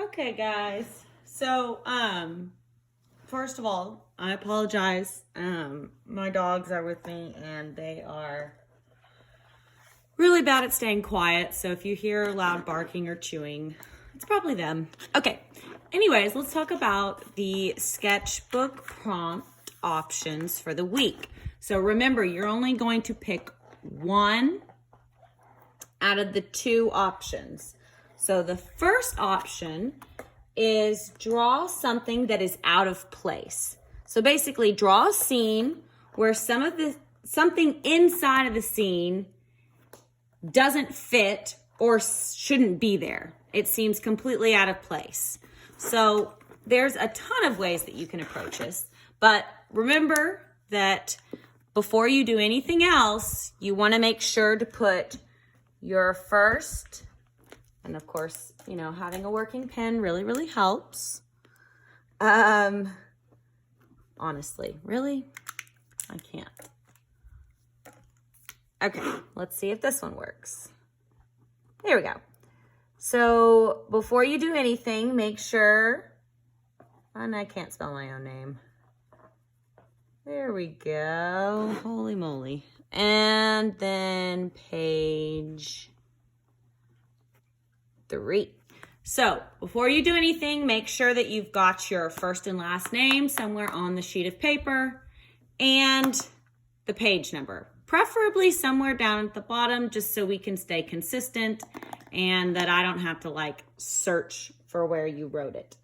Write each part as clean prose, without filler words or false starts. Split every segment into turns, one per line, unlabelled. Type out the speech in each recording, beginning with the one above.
Okay, guys. So, first of all, I apologize. My dogs are with me and they are really bad at staying quiet. So if you hear loud barking or chewing, it's probably them. Okay. Anyways, let's talk about the sketchbook prompt options for the week. So remember, you're only going to pick one out of the two options. So the first option is draw something that is out of place. So basically draw a scene where something inside of the scene doesn't fit or shouldn't be there. It seems completely out of place. So there's a ton of ways that you can approach this, but remember that before you do anything else, you want to make sure to put your first, and of course, having a working pen really, really helps. Honestly, really, I can't. Okay, let's see if this one works. There we go. So before you do anything, make sure, and I can't spell my own name. There we go. Holy moly. And then page 3. So before you do anything, make sure that you've got your first and last name somewhere on the sheet of paper and the page number, preferably somewhere down at the bottom, just so we can stay consistent and that I don't have to search for where you wrote it.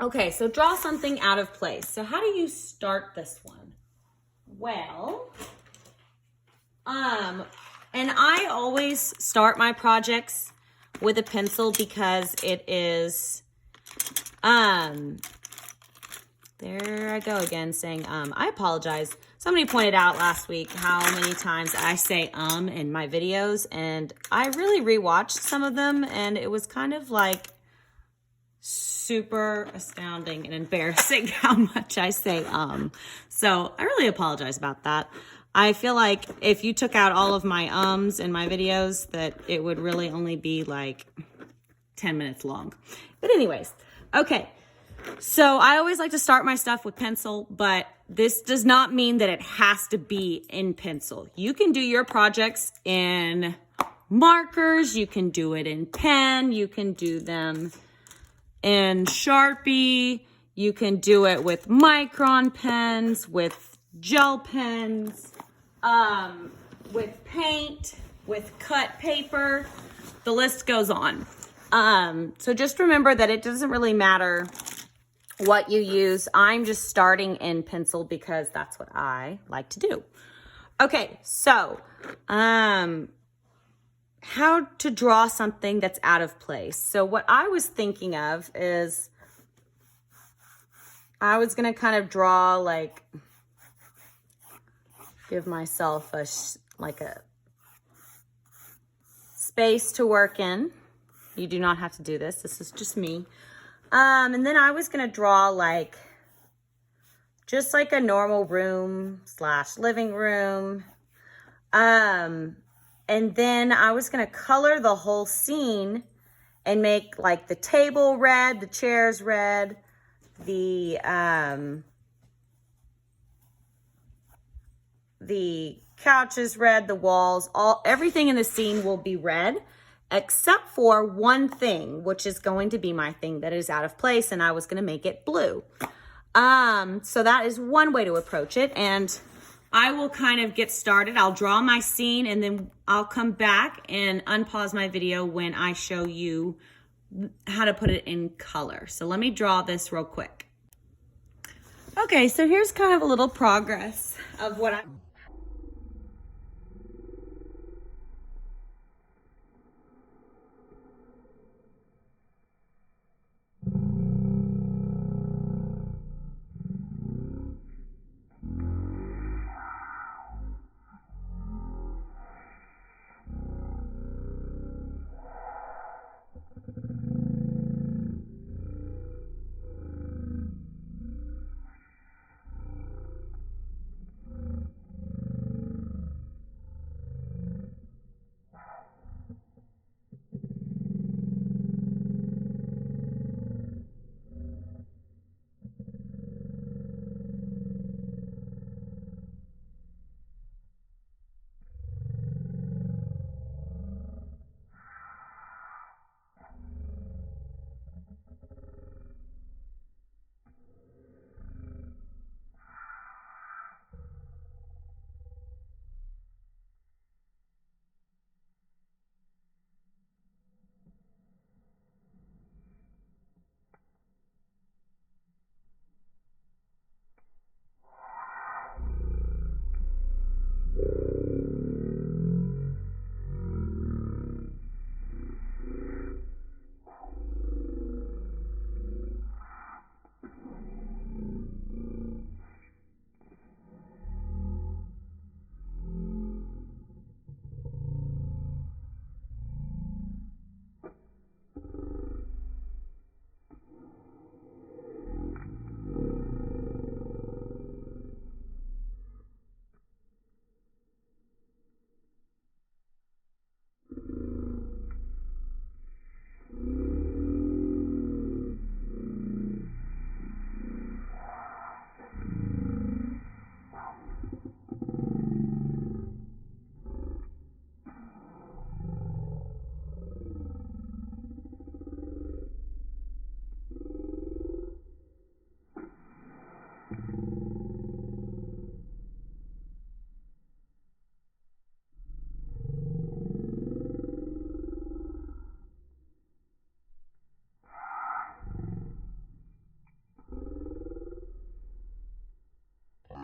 Okay, so draw something out of place. So how do you start this one? Well, and I always start my projects with a pencil because it is, there I go again saying, I apologize. Somebody pointed out last week how many times I say in my videos, and I really rewatched some of them, and it was kind of super astounding and embarrassing how much I say So I really apologize about that. I feel like if you took out all of my ums in my videos, that it would really only be 10 minutes long. But anyways, okay. So I always like to start my stuff with pencil, but this does not mean that it has to be in pencil. You can do your projects in markers, you can do it in pen, you can do them in Sharpie, you can do it with Micron pens, with gel pens, with paint, with cut paper, the list goes on. So just remember that it doesn't really matter what you use. I'm just starting in pencil because that's what I like to do. Okay, so how to draw something that's out of place. So what I was thinking of is I was going to kind of draw give myself a space to work in. You do not have to do this. This is just me. And then I was going to draw just a normal room / living room. And then I was going to color the whole scene and make the table red, the chairs red, the couches red, the walls, everything in the scene will be red, except for one thing, which is going to be my thing that is out of place, and I was going to make it blue. So that is one way to approach it, and I will kind of get started. I'll draw my scene, and then I'll come back and unpause my video when I show you how to put it in color. So let me draw this real quick. Okay, so here's kind of a little progress of what I'm...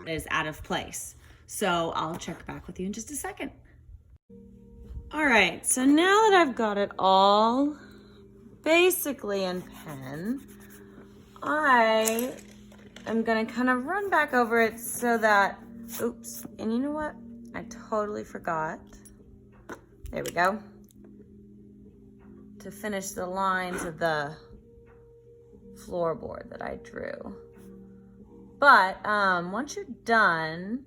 is out of place. So I'll check back with you in just a second. All right, so now that I've got it all basically in pen, I am gonna kind of run back over it so that, oops, and you know what? I totally forgot. There we go. To finish the lines of the floorboard that I drew. But once you're done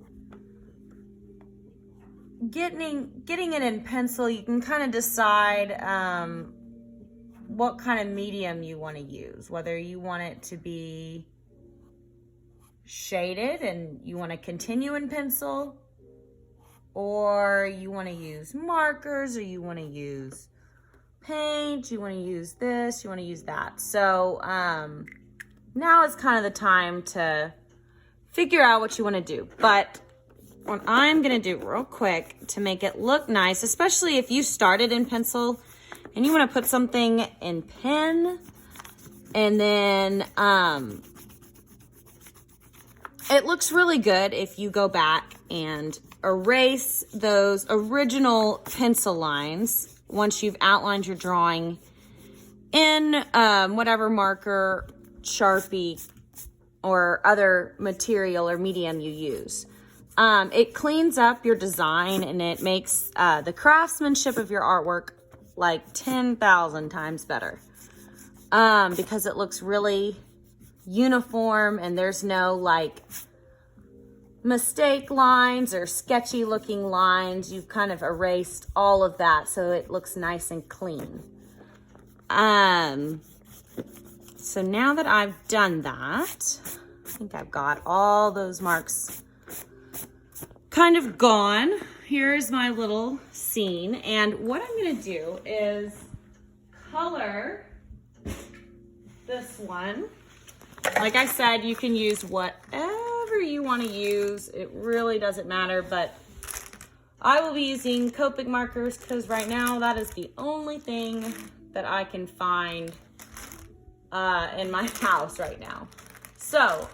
getting it in pencil, you can kind of decide what kind of medium you want to use, whether you want it to be shaded and you want to continue in pencil, or you want to use markers, or you want to use paint, you want to use this, you want to use that. So now is kind of the time to figure out what you want to do. But what I'm going to do real quick to make it look nice, especially if you started in pencil and you want to put something in pen, and then it looks really good if you go back and erase those original pencil lines once you've outlined your drawing in whatever marker, Sharpie, or other material or medium you use. It cleans up your design and it makes the craftsmanship of your artwork like 10,000 times better, because it looks really uniform and there's no like mistake lines or sketchy looking lines. You've kind of erased all of that so it looks nice and clean. So now that I've done that, I think I've got all those marks kind of gone. Here's my little scene, and what I'm gonna do is color this one. Like I said, you can use whatever you want to use. It really doesn't matter, but I will be using Copic markers because right now that is the only thing that I can find in my house right now. So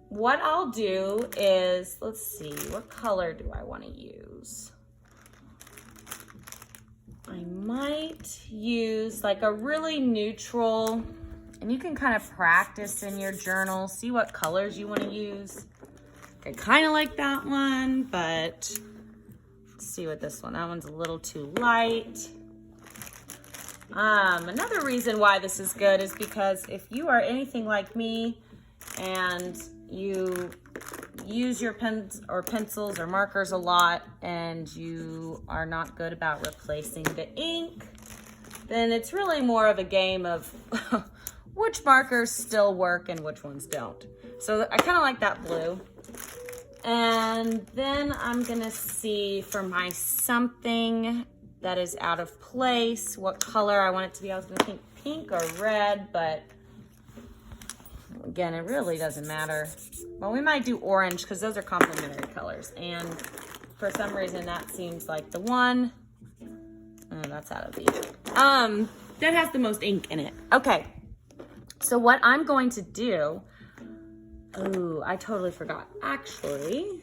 what I'll do is, let's see, what color do I want to use? I might use like a really neutral, and you can kind of practice in your journal, see what colors you want to use. I kind of like that one, but let's see what this one, that one's a little too light. Another reason why this is good is because if you are anything like me and you use your pens or pencils or markers a lot and you are not good about replacing the ink, then it's really more of a game of which markers still work and which ones don't. So I kind of like that blue. And then I'm gonna see for my something that is out of place, what color I want it to be. I was gonna think pink or red, but again, it really doesn't matter. Well, we might do orange because those are complementary colors. And for some reason that seems like the one. Oh, that's out of these. That has the most ink in it. Okay. So what I'm going to do, oh, I totally forgot. Actually,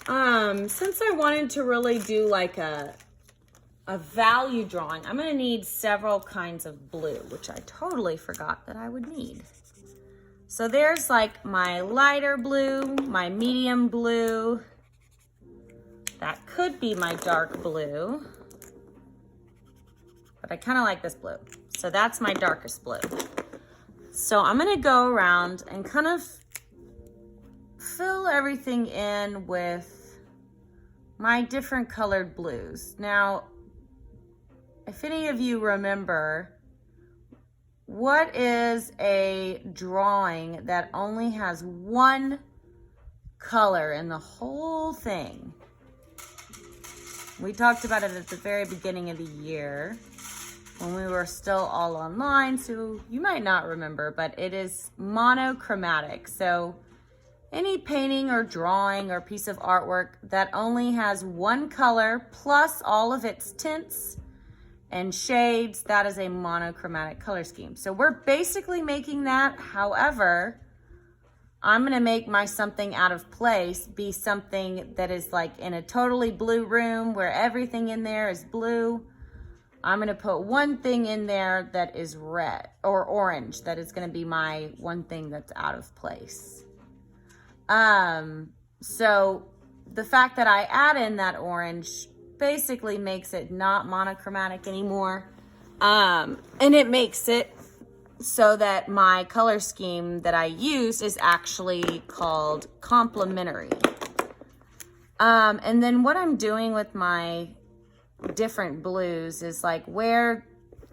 since I wanted to really do like a value drawing, I'm gonna need several kinds of blue, which I totally forgot that I would need. So there's like my lighter blue, my medium blue, that could be my dark blue, but I kind of like this blue. So that's my darkest blue. So I'm gonna go around and kind of fill everything in with my different colored blues. Now, if any of you remember, what is a drawing that only has one color in the whole thing? We talked about it at the very beginning of the year when we were still all online, so you might not remember, but it is monochromatic. So any painting or drawing or piece of artwork that only has one color plus all of its tints and shades, that is a monochromatic color scheme. So we're basically making that. However, I'm gonna make my something out of place be something that is like in a totally blue room where everything in there is blue. I'm gonna put one thing in there that is red or orange. That is gonna be my one thing that's out of place. So the fact that I add in that orange basically makes it not monochromatic anymore. And it makes it so that my color scheme that I use is actually called complementary. And then what I'm doing with my different blues is like where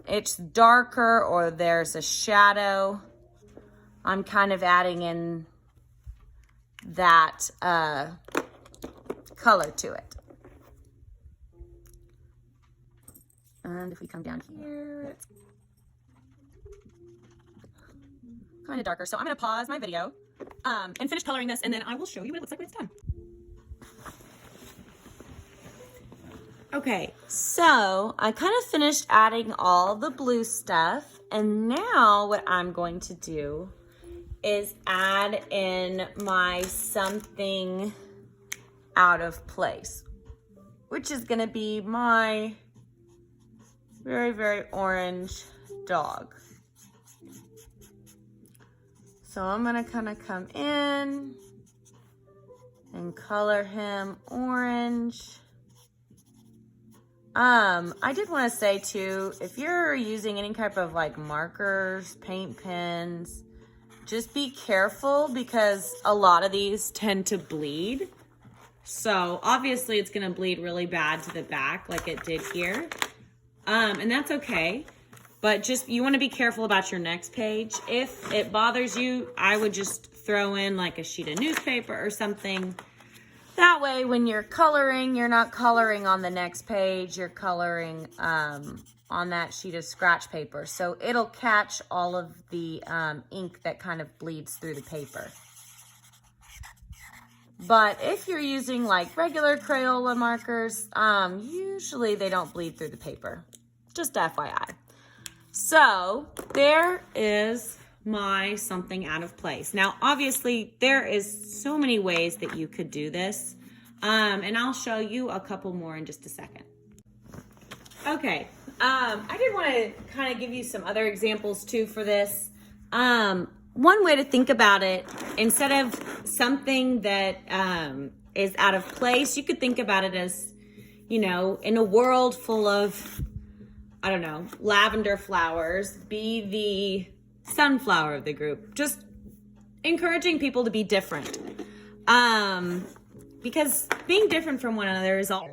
it's darker or there's a shadow, I'm kind of adding in that color to it. And if we come down here, it's kind of darker. So I'm going to pause my video and finish coloring this, and then I will show you what it looks like when it's done. Okay, so I kind of finished adding all the blue stuff, and now what I'm going to do is add in my something out of place, which is going to be my very, very orange dog. So I'm going to kind of come in and color him orange. I did want to say too, if you're using any type of like markers, paint pens, just be careful because a lot of these tend to bleed. So obviously it's going to bleed really bad to the back like it did here. And that's okay. But just, you want to be careful about your next page. If it bothers you, I would just throw in like a sheet of newspaper or something. That way, when you're coloring, you're not coloring on the next page. You're coloring on that sheet of scratch paper. So it'll catch all of the ink that kind of bleeds through the paper. But if you're using like regular Crayola markers, usually they don't bleed through the paper. Just FYI. So there is my something out of place. Now, obviously, there is so many ways that you could do this. And I'll show you a couple more in just a second. Okay, I did want to kind of give you some other examples too for this. One way to think about it, instead of something that is out of place, you could think about it as, you know, in a world full of, I don't know, lavender flowers, be the sunflower of the group. Just encouraging people to be different. Because being different from one another is all.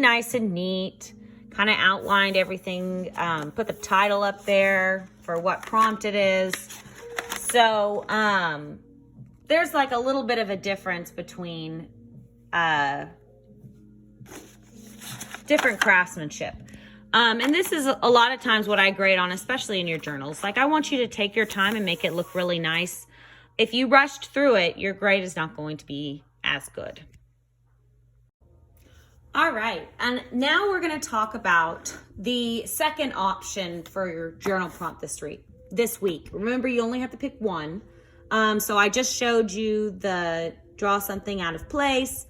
nice and neat. Kind of outlined everything, put the title up there for what prompt it is. So there's like a little bit of a difference between different craftsmanship. And this is a lot of times what I grade on, especially in your journals. Like, I want you to take your time and make it look really nice. If you rushed through it, your grade is not going to be as good. All right, and now we're going to talk about the second option for your journal prompt this week. Remember, you only have to pick one. So I just showed you the draw something out of place.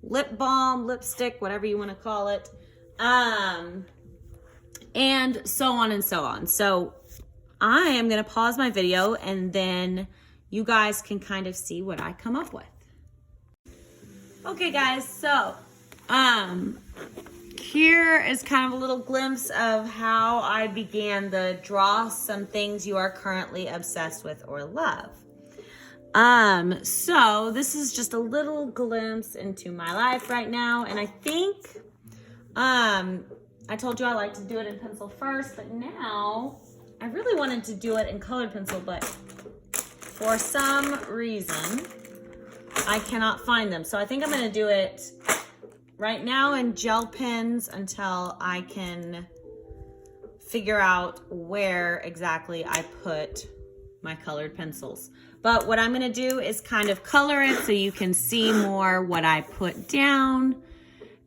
Lip balm, lipstick, whatever you want to call it. And so on and so on. So I am going to pause my video and then you guys can kind of see what I come up with. Okay guys, so here is kind of a little glimpse of how I began the draw some things you are currently obsessed with or love. So this is just a little glimpse into my life right now, and I think I told you I like to do it in pencil first, but now I really wanted to do it in colored pencil, but for some reason I cannot find them. So I think I'm going to do it right now in gel pens until I can figure out where exactly I put my colored pencils. But what I'm going to do is kind of color it so you can see more what I put down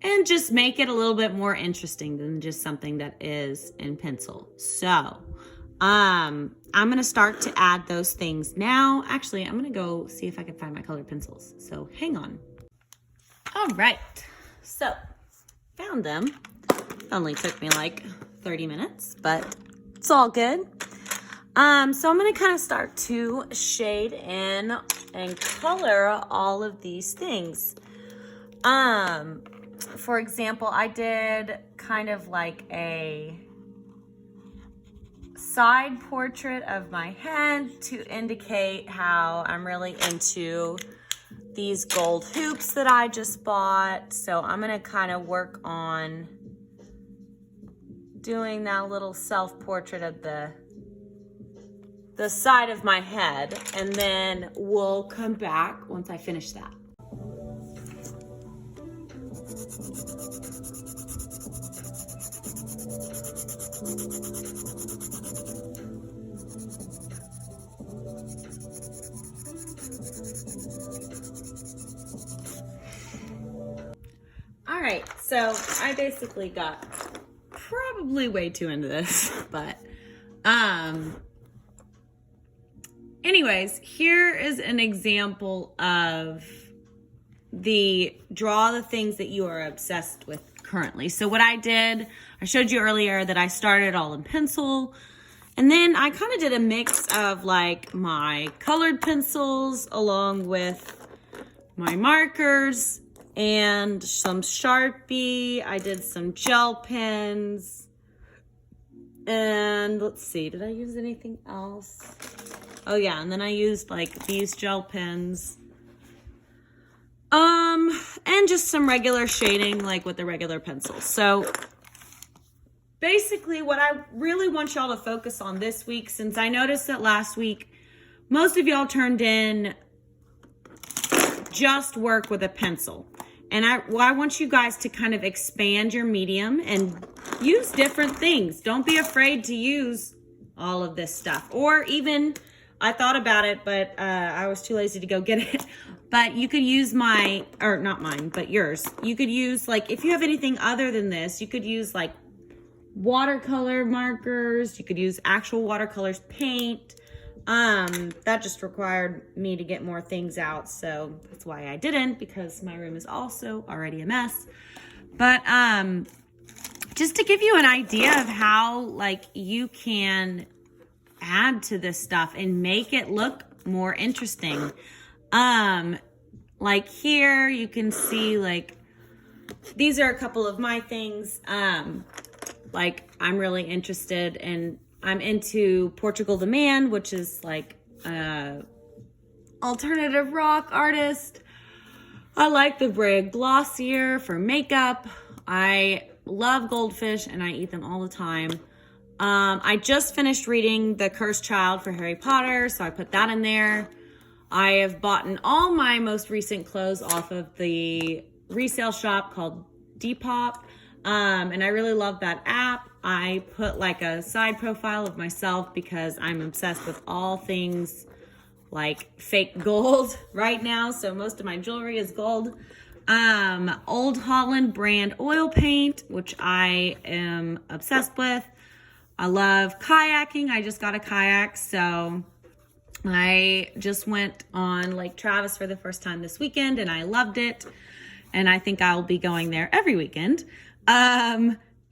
and just make it a little bit more interesting than just something that is in pencil. So I'm going to start to add those things now. Actually, I'm going to go see if I can find my colored pencils. So hang on. All right. So found them. Only took me like 30 minutes, but it's all good. So I'm going to kind of start to shade in and color all of these things. For example, I did kind of like a side portrait of my head to indicate how I'm really into these gold hoops that I just bought. So I'm going to kind of work on doing that little self-portrait of the side of my head, and then we'll come back once I finish that. All right, so I basically got probably way too into this, but anyways, here is an example of draw the things that you are obsessed with currently. So what I did, I showed you earlier that I started all in pencil, and then I kind of did a mix of like my colored pencils along with my markers and some Sharpie. I did some gel pens. And let's see, did I use anything else? Oh yeah, and then I used like these gel pens. And just some regular shading like with the regular pencils. So basically what I really want y'all to focus on this week, since I noticed that last week most of y'all turned in just work with a pencil. And I want you guys to kind of expand your medium and use different things. Don't be afraid to use all of this stuff. Or even, I thought about it, but I was too lazy to go get it. But you could use not mine, but yours. You could use, like, if you have anything other than this, you could use like watercolor markers. You could use actual watercolors paint. That just required me to get more things out, so that's why I didn't, because my room is also already a mess. But just to give you an idea of how like you can add to this stuff and make it look more interesting. Like here you can see like these are a couple of my things. Like I'm really interested in, I'm into Portugal the Man, which is like alternative rock artist. I like the Brea Glossier for makeup. I love goldfish and I eat them all the time. I just finished reading The Cursed Child for Harry Potter, so I put that in there. I have bought all my most recent clothes off of the resale shop called Depop. And I really love that app. I put like a side profile of myself because I'm obsessed with all things like fake gold right now. So most of my jewelry is gold. Old Holland brand oil paint, which I am obsessed with. I love kayaking. I just got a kayak. So I just went on Lake Travis for the first time this weekend and I loved it. And I think I'll be going there every weekend.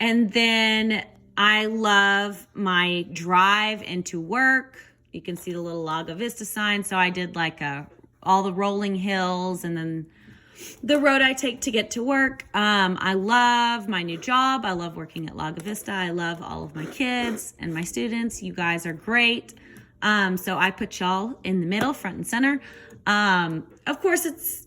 And then I love my drive into work. You can see the little Lago Vista sign. So I did like all the rolling hills and then the road I take to get to work. I love my new job. I love working at Lago Vista. I love all of my kids and my students. You guys are great. So I put y'all in the middle, front and center. Of course, it's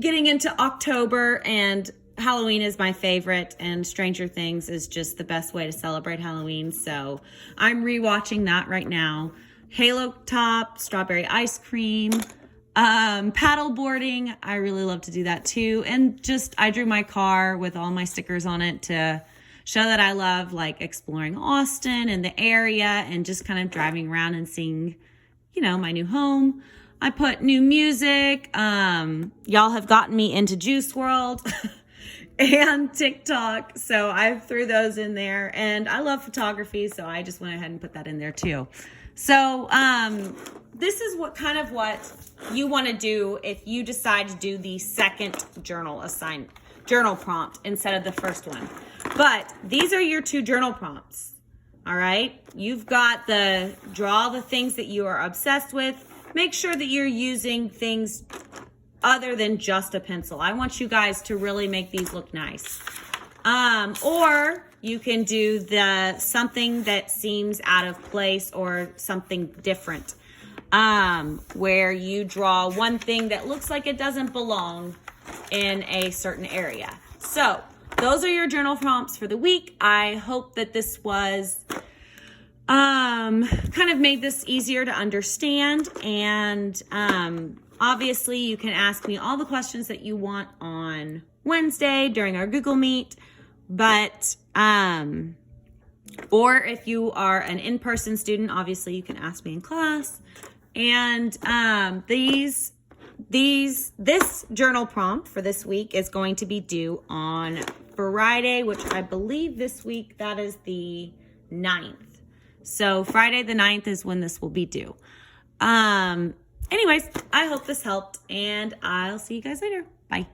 getting into October and Halloween is my favorite, and Stranger Things is just the best way to celebrate Halloween. So I'm rewatching that right now. Halo Top, strawberry ice cream, paddle boarding. I really love to do that too. And just, I drew my car with all my stickers on it to show that I love like exploring Austin and the area and just kind of driving around and seeing, you know, my new home. I put new music. Y'all have gotten me into Juice WRLD. and TikTok. So I threw those in there, and I love photography, so I just went ahead and put that in there too. So this is what you want to do if you decide to do the second journal prompt instead of the first one. But these are your 2 journal prompts. All right. You've got draw the things that you are obsessed with. Make sure that you're using things other than just a pencil. I want you guys to really make these look nice. Or you can do something that seems out of place or something different, where you draw one thing that looks like it doesn't belong in a certain area. So those are your journal prompts for the week. I hope that this was kind of made this easier to understand, and obviously you can ask me all the questions that you want on Wednesday during our Google Meet, but or if you are an in-person student, obviously you can ask me in class. And this journal prompt for this week is going to be due on Friday, which I believe this week that is the 9th. So Friday the 9th is when this will be due. Anyways, I hope this helped, and I'll see you guys later. Bye.